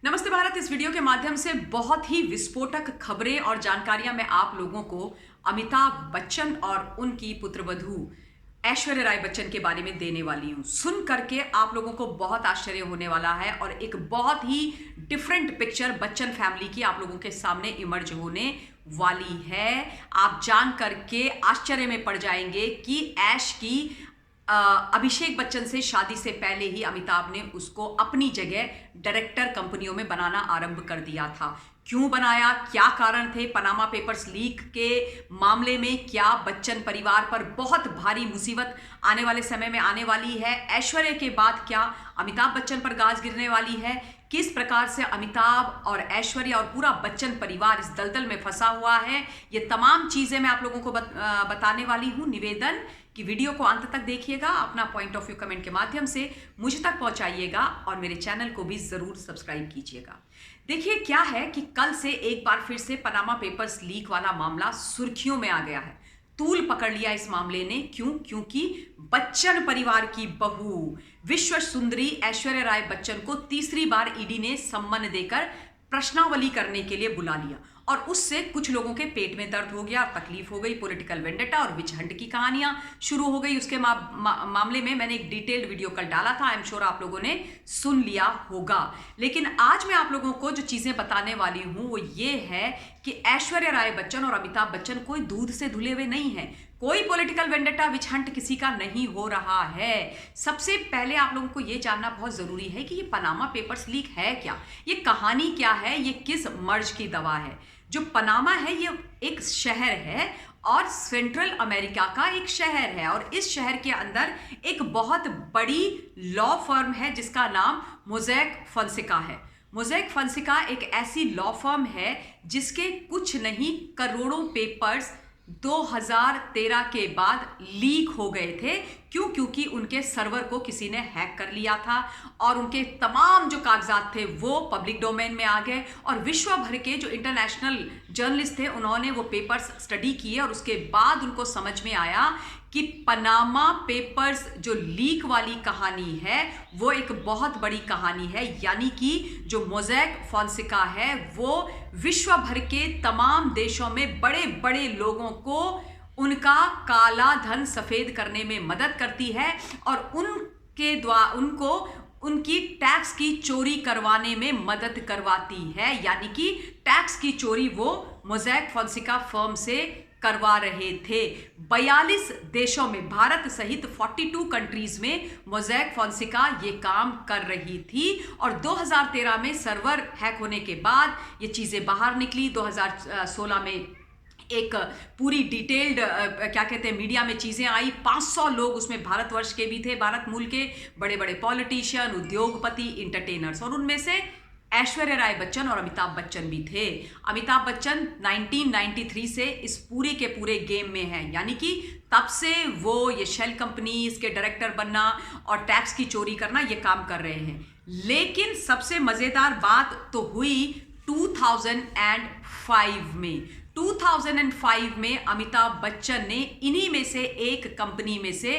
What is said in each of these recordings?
नमस्ते भारत। इस वीडियो के माध्यम से बहुत ही विस्फोटक खबरें और जानकारियां मैं आप लोगों को अमिताभ बच्चन और उनकी पुत्रवधू ऐश्वर्या राय बच्चन के बारे में देने वाली हूं। सुन करके आप लोगों को बहुत आश्चर्य होने वाला है और एक बहुत ही डिफरेंट पिक्चर बच्चन फैमिली की आप लोगों के सामने इमर्ज होने वाली है। आप जान करके आश्चर्य में पड़ जाएंगे कि ऐश की अभिषेक बच्चन से शादी से पहले ही अमिताभ ने उसको अपनी जगह डायरेक्टर कंपनियों में बनाना आरंभ कर दिया था। क्यों बनाया, क्या कारण थे, पनामा पेपर्स लीक के मामले में क्या बच्चन परिवार पर बहुत भारी मुसीबत आने वाले समय में आने वाली है, ऐश्वर्या के बाद क्या अमिताभ बच्चन पर गाज गिरने वाली है, किस प्रकार से अमिताभ और ऐश्वर्या और पूरा बच्चन परिवार इस दलदल में फंसा हुआ है, ये तमाम चीजें मैं आप लोगों को बताने वाली हूं। निवेदन कि वीडियो को अंत तक देखिएगा, अपना पॉइंट ऑफ व्यू कमेंट के माध्यम से मुझ तक पहुंचाइएगा और मेरे चैनल को भी जरूर सब्सक्राइब कीजिएगा। देखिए क्या है कि कल से एक बार फिर से पनामा पेपर्स लीक वाला मामला सुर्खियों में आ गया है। तूल पकड़ लिया इस मामले ने। क्योंकि बच्चन परिवार की बहू विश्व सुंदरी ऐश्वर्या राय बच्चन को तीसरी बार ईडी ने सम्मन देकर प्रश्नावली करने के लिए बुला लिया और उससे कुछ लोगों के पेट में दर्द हो गया, तकलीफ हो गई, पॉलिटिकल वेंडेटा और विच हंट की कहानियां शुरू हो गई। उसके मामले में मैंने एक डिटेल्ड वीडियो कल डाला था, आई एम श्योर आप लोगों ने सुन लिया होगा। लेकिन आज मैं आप लोगों को जो चीजें बताने वाली हूं वो ये है कि ऐश्वर्या राय बच्चन और अमिताभ बच्चन कोई दूध से धुले हुए नहीं है, कोई पॉलिटिकल वेंडेटा विच हंट किसी का नहीं हो रहा है। सबसे पहले आप लोगों को यह जानना बहुत जरूरी है कि ये पनामा पेपर्स लीक है क्या, ये कहानी क्या है, ये किस मर्ज की दवा है। जो पनामा है ये एक शहर है और सेंट्रल अमेरिका का एक शहर है और इस शहर के अंदर एक बहुत बड़ी लॉ फर्म है जिसका नाम मोज़ेक फोंसेका है। मोज़ेक फोंसेका एक ऐसी लॉ फर्म है जिसके कुछ नहीं करोड़ों पेपर्स 2013 के बाद लीक हो गए थे। क्योंकि उनके सर्वर को किसी ने हैक कर लिया था और उनके तमाम जो कागजात थे वो पब्लिक डोमेन में आ गए और विश्व भर के जो इंटरनेशनल जर्नलिस्ट थे उन्होंने वो पेपर्स स्टडी किए और उसके बाद उनको समझ में आया कि पनामा पेपर्स जो लीक वाली कहानी है वो एक बहुत बड़ी कहानी है। यानी कि जो मोज़ेक फोंसेका है वो विश्व भर के तमाम देशों में बड़े बड़े लोगों को उनका काला धन सफेद करने में मदद करती है और उनके द्वारा उनको उनकी टैक्स की चोरी करवाने में मदद करवाती है। यानी कि टैक्स की चोरी वो मोज़ेक फोंसेका फर्म से करवा रहे थे। 42 देशों में, भारत सहित 42 कंट्रीज में मोज़ेक फोंसेका ये काम कर रही थी और 2013 में सर्वर हैक होने के बाद ये चीजें बाहर निकली। 2016 में एक पूरी डिटेल्ड क्या कहते हैं मीडिया में चीजें आई। 500 लोग उसमें भारतवर्ष के भी थे, भारत मूल के बड़े बड़े पॉलिटिशियन, उद्योगपति, इंटरटेनर्स और उनमें से ऐश्वर्या राय बच्चन और अमिताभ बच्चन भी थे। अमिताभ बच्चन 1993 से इस पूरे के पूरे गेम में हैं, यानी कि तब से वो ये शेल कंपनीज के डायरेक्टर बनना और टैक्स की चोरी करना ये काम कर रहे हैं। लेकिन सबसे मजेदार बात तो हुई 2005 में। 2005 में अमिताभ बच्चन ने इन्हीं में से एक कंपनी में से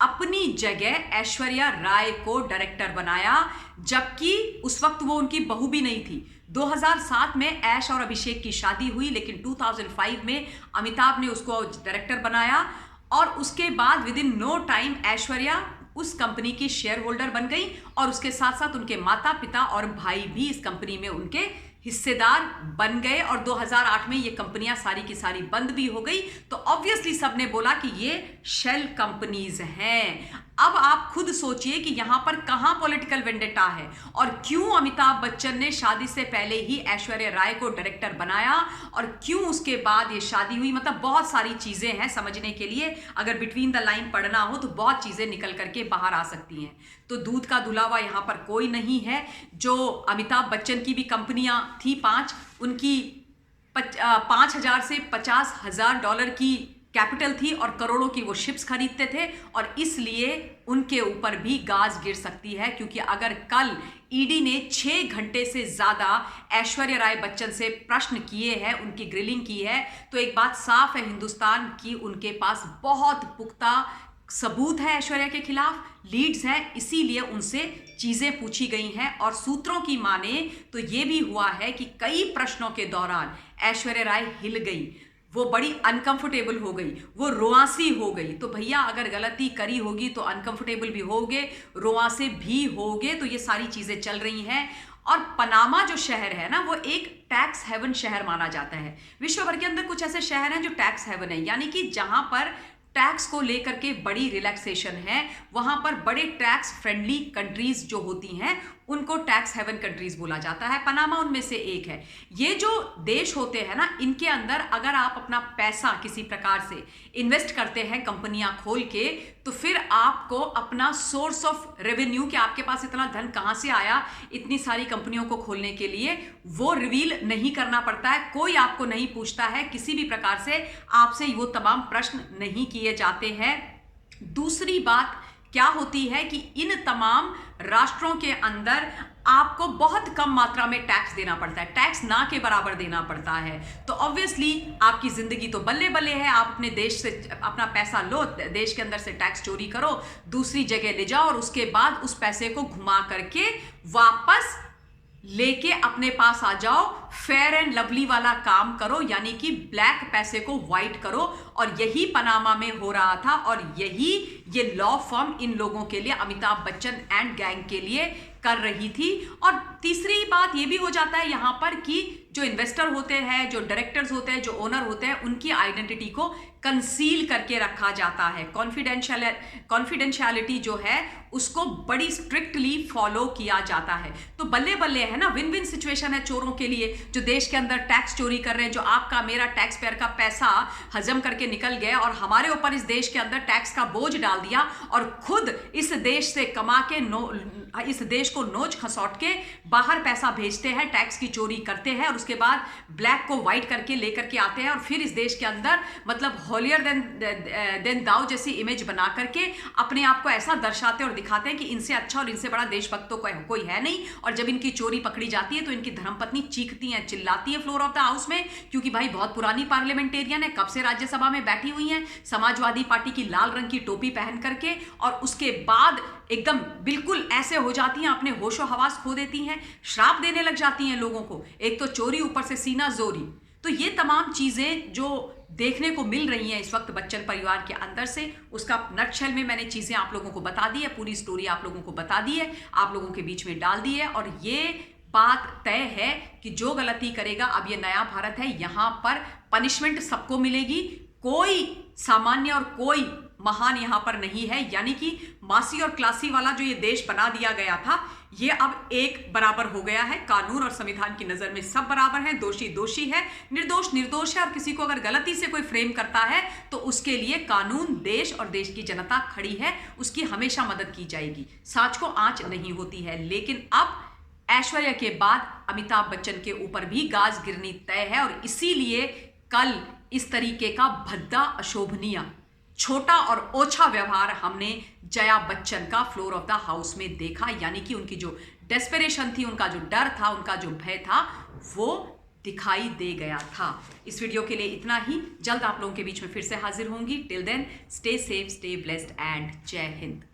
अपनी जगह ऐश्वर्या राय को डायरेक्टर बनाया, जबकि उस वक्त वो उनकी बहू भी नहीं थी। 2007 में ऐश और अभिषेक की शादी हुई लेकिन 2005 में अमिताभ ने उसको डायरेक्टर बनाया और उसके बाद within no time Aishwarya उस कंपनी की शेयर होल्डर बन गई और उसके साथ साथ उनके माता पिता और भाई भी इस कंपनी में उनके हिस्सेदार बन गए और 2008 में ये कंपनियां सारी की सारी बंद भी हो गई। तो ऑब्वियसली सबने बोला कि ये शेल कंपनीज हैं। अब आप खुद सोचिए कि यहां पर कहां पॉलिटिकल वेंडेटा है और क्यों अमिताभ बच्चन ने शादी से पहले ही ऐश्वर्या राय को डायरेक्टर बनाया और क्यों उसके बाद ये शादी हुई। मतलब बहुत सारी चीजें हैं समझने के लिए, अगर बिटवीन द लाइन पढ़ना हो तो बहुत चीजें निकल करके बाहर आ सकती हैं। तो दूध का धुलावा यहां पर कोई नहीं है। जो अमिताभ बच्चन की भी कंपनियां थी 5, उनकी 5,000 से $50,000 की कैपिटल थी और करोड़ों की वो शिप्स खरीदते थे और इसलिए उनके ऊपर भी गाज गिर सकती है। क्योंकि अगर कल ईडी ने 6 घंटे से ज्यादा ऐश्वर्या राय बच्चन से प्रश्न किए हैं, उनकी ग्रिलिंग की है, तो एक बात साफ है हिंदुस्तान की उनके पास बहुत पुख्ता सबूत है ऐश्वर्या के खिलाफ, लीड्स हैं, इसीलिए उनसे चीजें पूछी गई हैं। और सूत्रों की माने तो ये भी हुआ है कि कई प्रश्नों के दौरान ऐश्वर्या राय हिल गई, वो बड़ी अनकंफर्टेबल हो गई, वो रोआसी हो गई। तो भैया अगर गलती करी होगी तो अनकंफर्टेबल भी होगे, रोआसे भी होगे, तो ये सारी चीजें चल रही हैं। और पनामा जो शहर है ना, वो एक टैक्स हेवन शहर माना जाता है। विश्व भर के अंदर कुछ ऐसे शहर हैं जो टैक्स हेवन है, यानी कि जहां पर टैक्स को लेकर के बड़ी रिलैक्सेशन है, वहां पर बड़े टैक्स फ्रेंडली कंट्रीज जो होती हैं उनको टैक्स हेवन कंट्रीज बोला जाता है। पनामा उनमें से एक है। ये जो देश होते हैं ना, इनके अंदर अगर आप अपना पैसा किसी प्रकार से इन्वेस्ट करते हैं कंपनियां खोल के, तो फिर आपको अपना सोर्स ऑफ रेवेन्यू, कि आपके पास इतना धन कहां से आया इतनी सारी कंपनियों को खोलने के लिए, वो रिवील नहीं करना पड़ता है। कोई आपको नहीं पूछता है, किसी भी प्रकार से आपसे वो तमाम प्रश्न नहीं किए जाते हैं। दूसरी बात क्या होती है कि इन तमाम राष्ट्रों के अंदर आपको बहुत कम मात्रा में टैक्स देना पड़ता है, टैक्स ना के बराबर देना पड़ता है। तो ऑब्वियसली आपकी जिंदगी तो बल्ले बल्ले है। आप अपने देश से अपना पैसा लो, देश के अंदर से टैक्स चोरी करो, दूसरी जगह ले जाओ और उसके बाद उस पैसे को घुमा करके वापस लेके अपने पास आ जाओ। फेयर एंड लवली वाला काम करो, यानी कि ब्लैक पैसे को व्हाइट करो। और यही पनामा में हो रहा था, और यही ये लॉ फर्म इन लोगों के लिए, अमिताभ बच्चन एंड गैंग के लिए कर रही थी। और तीसरी बात ये भी हो जाता है यहां पर कि जो इन्वेस्टर होते हैं, जो डायरेक्टर्स होते हैं, जो ओनर होते हैं, उनकी आइडेंटिटी को कंसील करके रखा जाता है। कॉन्फिडेंशियलिटी जो है उसको बड़ी स्ट्रिक्टली फॉलो किया जाता है। तो बल्ले बल्ले है ना, विन विन सिचुएशन है चोरों के लिए, जो देश के अंदर टैक्स चोरी कर रहे हैं, जो आपका मेरा टैक्स पेयर का पैसा हजम करके निकल गया और हमारे ऊपर इस देश के अंदर टैक्स का बोझ डाल दिया, और खुद इस देश से कमा के इस देश को नोच खसौट के बाहर पैसा भेजते हैं, टैक्स की चोरी करते हैं, और उसके बाद ब्लैक को व्हाइट करके लेकर के आते हैं, और फिर इस देश के अंदर मतलब होलियर देन दाऊ जैसी इमेज बना करके अपने आप को ऐसा दर्शाते और दिखाते हैं कि इनसे अच्छा और इनसे बड़ा देशभक्त तो कोई है नहीं। और जब इनकी चोरी पकड़ी जाती है तो इनकी धर्मपत्नी चीखती हैं, चिल्लाती है फ्लोर ऑफ द हाउस में, क्योंकि भाई बहुत पुरानी पार्लियामेंटेरियन है, कब से राज्यसभा में बैठी हुई हैं, समाजवादी पार्टी की लाल रंग की टोपी पहन करके, और उसके बाद एकदम बिल्कुल ऐसे हो जाती हैं, अपने होशो हवास खो देती हैं, श्राप देने लग जाती हैं लोगों को, एक तो चोरी, ऊपर से सीना जोरी। तो ये तमाम चीजें जो देखने को मिल रही हैं इस वक्त बच्चन परिवार के अंदर से, उसका नटशेल में मैंने चीजें आप लोगों को बता दी है, पूरी स्टोरी आप लोगों को बता दी है, आप लोगों के बीच में डाल दी है। और ये बात तय है कि जो गलती करेगा, अब ये नया भारत है, यहां पर पनिशमेंट सबको मिलेगी, कोई सामान्य और कोई महान यहां पर नहीं है। यानी कि मासी और क्लासी वाला जो ये देश बना दिया गया था, ये अब एक बराबर हो गया है। कानून और संविधान की नजर में सब बराबर हैं, दोषी दोषी है, निर्दोष निर्दोष है, और किसी को अगर गलती से कोई फ्रेम करता है तो उसके लिए कानून, देश और देश की जनता खड़ी है, उसकी हमेशा मदद की जाएगी, सांच को आंच नहीं होती है। लेकिन अब ऐश्वर्या के बाद अमिताभ बच्चन के ऊपर भी गाज गिरनी तय है, और इसीलिए कल इस तरीके का भद्दा, अशोभनीय, छोटा और ओछा व्यवहार हमने जया बच्चन का फ्लोर ऑफ द हाउस में देखा। यानी कि उनकी जो डेस्परेशन थी, उनका जो डर था, उनका जो भय था, वो दिखाई दे गया था। इस वीडियो के लिए इतना ही। जल्द आप लोगों के बीच में फिर से हाजिर होंगी। Till then stay safe, stay blessed and Jai Hind.